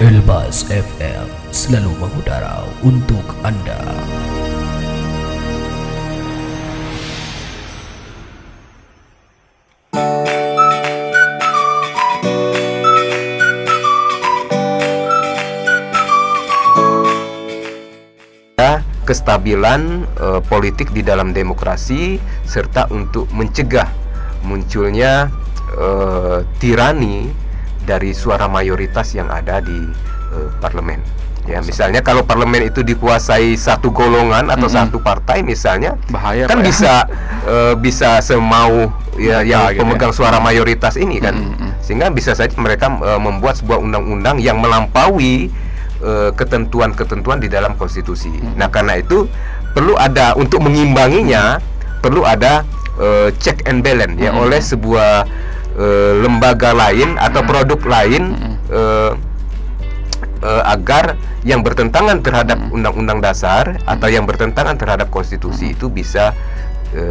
Elbas FM selalu mengudara untuk Anda. Kestabilan politik di dalam demokrasi serta untuk mencegah munculnya tirani dari suara mayoritas yang ada di parlemen. Ya, misalnya kalau parlemen itu dikuasai satu golongan atau satu partai misalnya, bahaya kan Pak, bisa semau ya yang gitu pemegang suara mayoritas ini kan. Sehingga bisa saja mereka membuat sebuah undang-undang yang melampaui ketentuan-ketentuan di dalam konstitusi. Nah, karena itu perlu ada, untuk mengimbanginya perlu ada check and balance ya oleh sebuah lembaga lain atau produk lain agar yang bertentangan terhadap undang-undang dasar atau yang bertentangan terhadap konstitusi itu bisa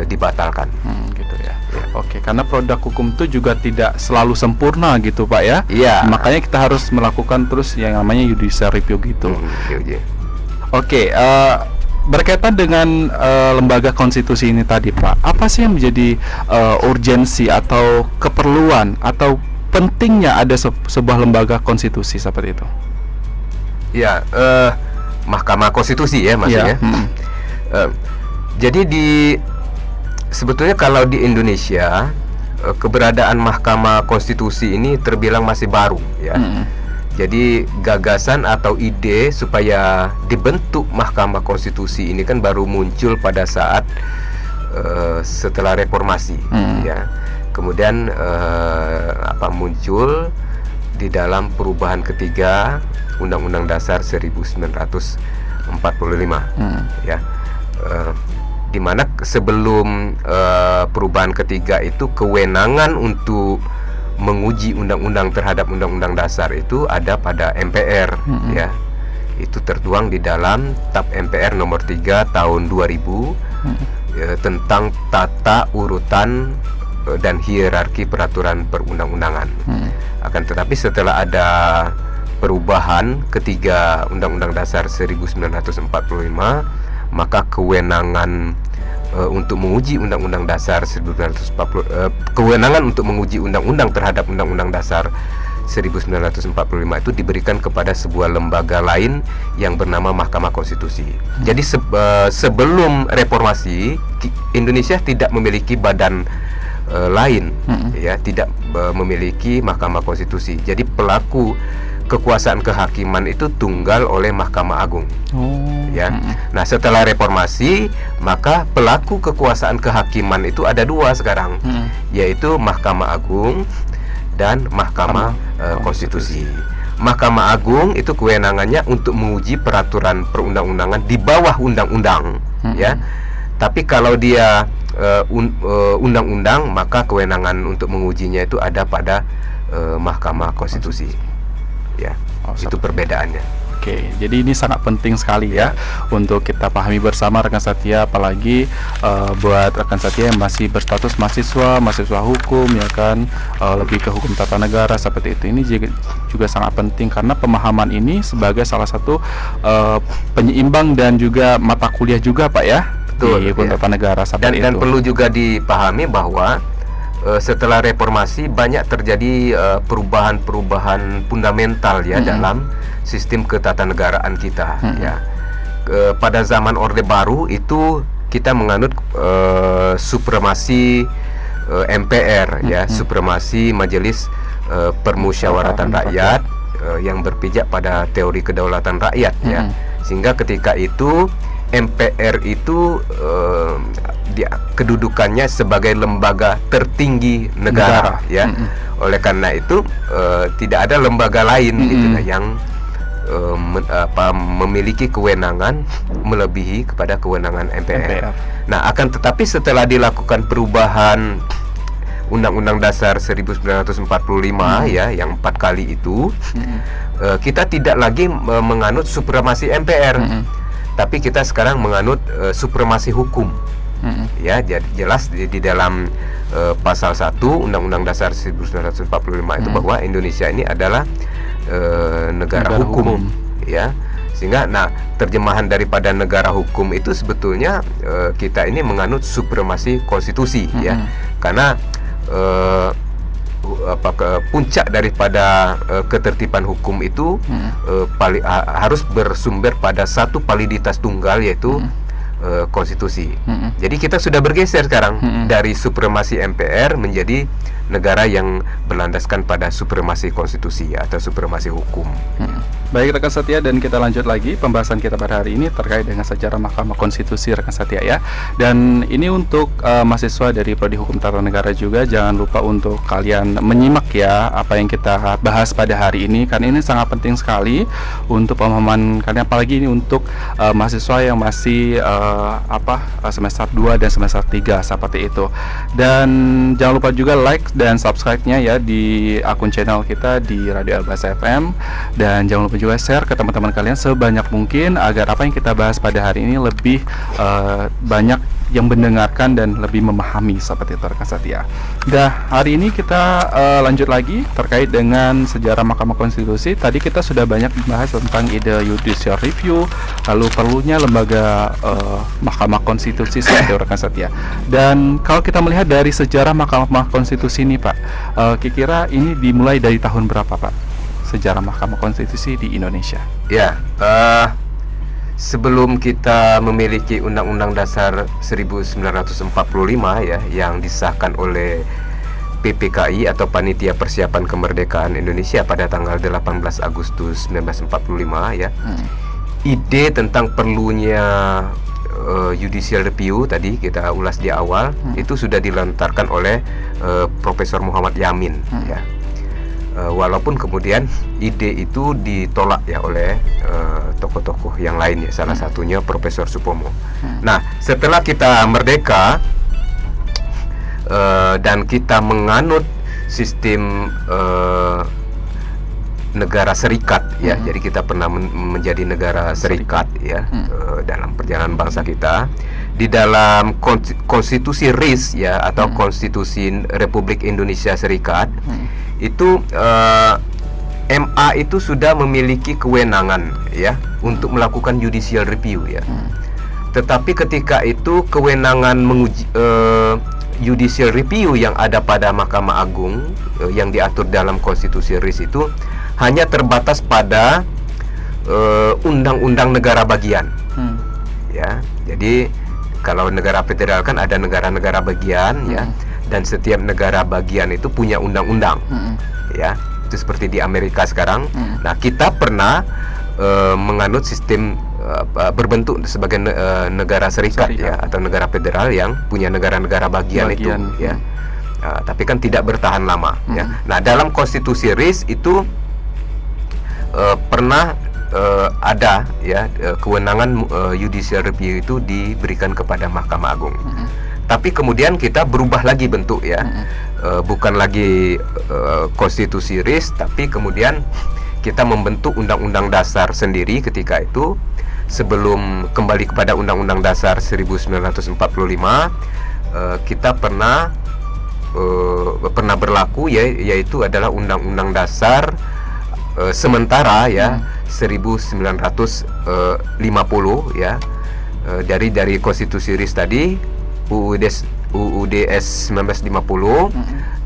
dibatalkan. Gitu ya. Oke, karena produk hukum itu juga tidak selalu sempurna gitu Pak ya. Iya. Makanya kita harus melakukan terus yang namanya judicial review gitu. Oke, berkaitan dengan lembaga konstitusi ini tadi Pak, apa sih yang menjadi urgensi atau keperluan atau pentingnya ada sebuah lembaga konstitusi seperti itu? Ya, Mahkamah Konstitusi ya maksudnya. Jadi sebetulnya kalau di Indonesia keberadaan Mahkamah Konstitusi ini terbilang masih baru ya. Jadi gagasan atau ide supaya dibentuk Mahkamah Konstitusi ini kan baru muncul pada saat setelah reformasi ya. Kemudian muncul di dalam perubahan ketiga Undang-Undang Dasar 1945 ya. Di mana sebelum perubahan ketiga itu kewenangan untuk menguji undang-undang terhadap undang-undang dasar itu ada pada MPR ya. Itu tertuang di dalam TAP MPR nomor 3 tahun 2000 tentang tata urutan dan hierarki peraturan perundang-undangan. Akan tetapi setelah ada perubahan ketiga Undang-Undang Dasar 1945, maka kewenangan untuk menguji Undang-Undang Dasar 1940 kewenangan untuk menguji undang-undang terhadap Undang-Undang Dasar 1945 itu diberikan kepada sebuah lembaga lain yang bernama Mahkamah Konstitusi. Jadi sebelum reformasi Indonesia tidak memiliki badan lain ya, tidak memiliki Mahkamah Konstitusi. Jadi pelaku kekuasaan kehakiman itu tunggal oleh Mahkamah Agung. Ya. Nah, setelah reformasi maka pelaku kekuasaan kehakiman itu ada dua sekarang, yaitu Mahkamah Agung dan Mahkamah Konstitusi. Mahkamah Agung itu kewenangannya untuk menguji peraturan perundang-undangan di bawah undang-undang, ya. Tapi kalau dia undang-undang, maka kewenangan untuk mengujinya itu ada pada Mahkamah Konstitusi. Ya, itu perbedaannya. Oke, jadi ini sangat penting sekali ya untuk kita pahami bersama rekan Satya, apalagi buat rekan Satya yang masih berstatus mahasiswa hukum ya kan, lebih ke hukum tata negara seperti itu. Ini juga sangat penting karena pemahaman ini sebagai salah satu penyeimbang dan juga mata kuliah juga Pak ya. Betul, di hukum tata negara seperti itu. Dan perlu juga dipahami bahwa setelah reformasi banyak terjadi perubahan-perubahan fundamental ya dalam sistem ketatanegaraan kita ya. Pada zaman Orde Baru itu kita menganut supremasi MPR ya, supremasi Majelis Permusyawaratan Rakyat yang berpijak pada teori kedaulatan rakyat ya. Sehingga ketika itu MPR itu kedudukannya sebagai lembaga tertinggi negara ya. Oleh karena itu tidak ada lembaga lain gitu yang memiliki kewenangan melebihi kepada kewenangan MPR. Nah, akan tetapi setelah dilakukan perubahan Undang-Undang Dasar 1945 ya, yang 4 kali itu, kita tidak lagi menganut supremasi MPR. Tapi kita sekarang menganut supremasi hukum. Ya, jelas di dalam pasal 1 Undang-Undang Dasar 1945 itu bahwa Indonesia ini adalah negara hukum, ya. Sehingga terjemahan daripada negara hukum itu sebetulnya kita ini menganut supremasi konstitusi, ya. Karena puncak daripada ketertiban hukum itu harus bersumber pada satu validitas tunggal, yaitu konstitusi. Jadi kita sudah bergeser sekarang dari supremasi MPR menjadi negara yang berlandaskan pada supremasi konstitusi atau supremasi hukum. Baik rekan setia, dan kita lanjut lagi pembahasan kita pada hari ini terkait dengan sejarah Mahkamah Konstitusi rekan setia ya. Dan ini untuk mahasiswa dari Prodi Hukum Tata Negara juga, jangan lupa untuk kalian menyimak ya apa yang kita bahas pada hari ini, karena ini sangat penting sekali untuk pemahaman kalian, apalagi ini untuk mahasiswa yang masih semester 2 dan semester 3 seperti itu. Dan jangan lupa juga like dan subscribe-nya ya di akun channel kita di Radio Albasa FM, dan jangan lupa juga share ke teman-teman kalian sebanyak mungkin agar apa yang kita bahas pada hari ini lebih banyak yang mendengarkan dan lebih memahami seperti itu rekan setia. Hari ini kita lanjut lagi terkait dengan sejarah Mahkamah Konstitusi. Tadi kita sudah banyak membahas tentang ide judicial review, lalu perlunya lembaga Mahkamah Konstitusi seperti itu rekan setia. Dan kalau kita melihat dari sejarah Mahkamah Konstitusi ini Pak, kira-kira ini dimulai dari tahun berapa Pak? Sejarah Mahkamah Konstitusi di Indonesia. Ya, sebelum kita memiliki Undang-Undang Dasar 1945 ya, yang disahkan oleh PPKI atau Panitia Persiapan Kemerdekaan Indonesia pada tanggal 18 Agustus 1945 ya. Ide tentang perlunya judicial review tadi kita ulas di awal itu sudah dilontarkan oleh Profesor Muhammad Yamin ya. Walaupun kemudian ide itu ditolak ya oleh tokoh-tokoh yang lain ya, salah satunya Profesor Supomo. Nah, setelah kita merdeka dan kita menganut sistem negara serikat ya, jadi kita pernah menjadi negara serikat ya dalam perjalanan bangsa kita di dalam konstitusi RIS ya atau Konstitusi Republik Indonesia Serikat. Itu MA itu sudah memiliki kewenangan ya untuk melakukan judicial review ya. Tetapi ketika itu kewenangan menguji judicial review yang ada pada Mahkamah Agung yang diatur dalam konstitusi RIS itu hanya terbatas pada undang-undang negara bagian. Ya. Jadi kalau negara federal kan ada negara-negara bagian ya. Dan setiap negara bagian itu punya undang-undang, ya. Itu seperti di Amerika sekarang. Nah, kita pernah menganut sistem berbentuk sebagai negara serikat ya, atau negara federal yang punya negara-negara bagian itu, ya. Tapi kan tidak bertahan lama, ya. Nah, dalam konstitusi RIS itu pernah ada ya kewenangan judicial review itu diberikan kepada Mahkamah Agung. Tapi kemudian kita berubah lagi bentuk ya, bukan lagi konstitusi RIS, tapi kemudian kita membentuk undang-undang dasar sendiri ketika itu sebelum kembali kepada Undang-Undang Dasar 1945. Kita pernah berlaku ya, yaitu adalah Undang-Undang Dasar sementara ya 1950 ya, dari konstitusi RIS tadi UUDS 1950.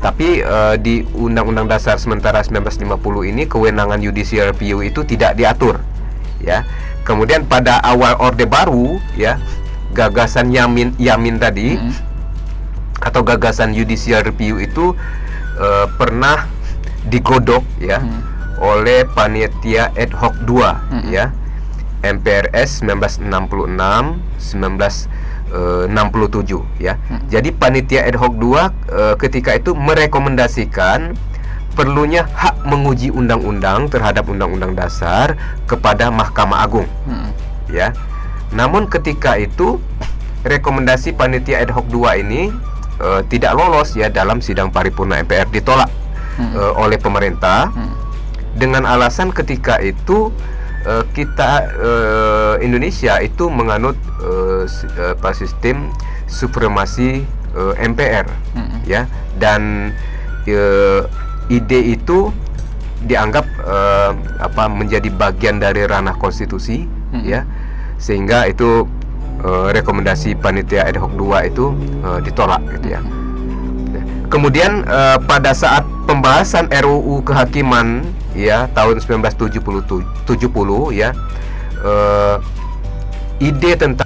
Tapi di Undang-Undang Dasar sementara 1950 ini kewenangan judicial review itu tidak diatur ya. Kemudian pada awal Orde Baru ya, gagasan Yamin tadi atau gagasan judicial review itu pernah digodok ya oleh Panitia Ad Hoc 2 ya, MPRS 1966 1967 ya. Jadi Panitia Ad Hoc 2 ketika itu merekomendasikan perlunya hak menguji undang-undang terhadap undang-undang dasar kepada Mahkamah Agung. Ya. Namun ketika itu rekomendasi Panitia Ad Hoc 2 ini tidak lolos ya dalam sidang paripurna MPR, ditolak oleh pemerintah dengan alasan ketika itu kita Indonesia itu menganut sistem supremasi MPR ya, dan ide itu dianggap menjadi bagian dari ranah konstitusi, ya, sehingga itu rekomendasi panitia ad hoc 2 itu ditolak gitu ya. Kemudian pada saat pembahasan RUU Kehakiman ya tahun 1970 ya, ide tentang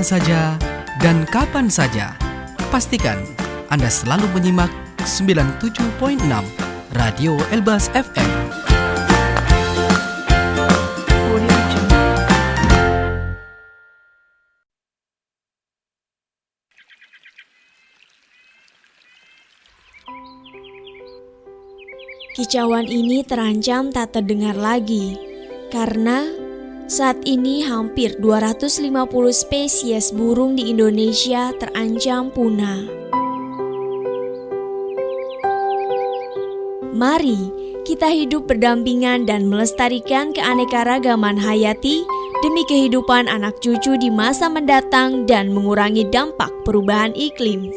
saja dan kapan saja. Pastikan Anda selalu menyimak 97.6 Radio Elbas FM. Kicauan ini terancam tak terdengar lagi karena saat ini hampir 250 spesies burung di Indonesia terancam punah. Mari kita hidup berdampingan dan melestarikan keanekaragaman hayati demi kehidupan anak cucu di masa mendatang dan mengurangi dampak perubahan iklim.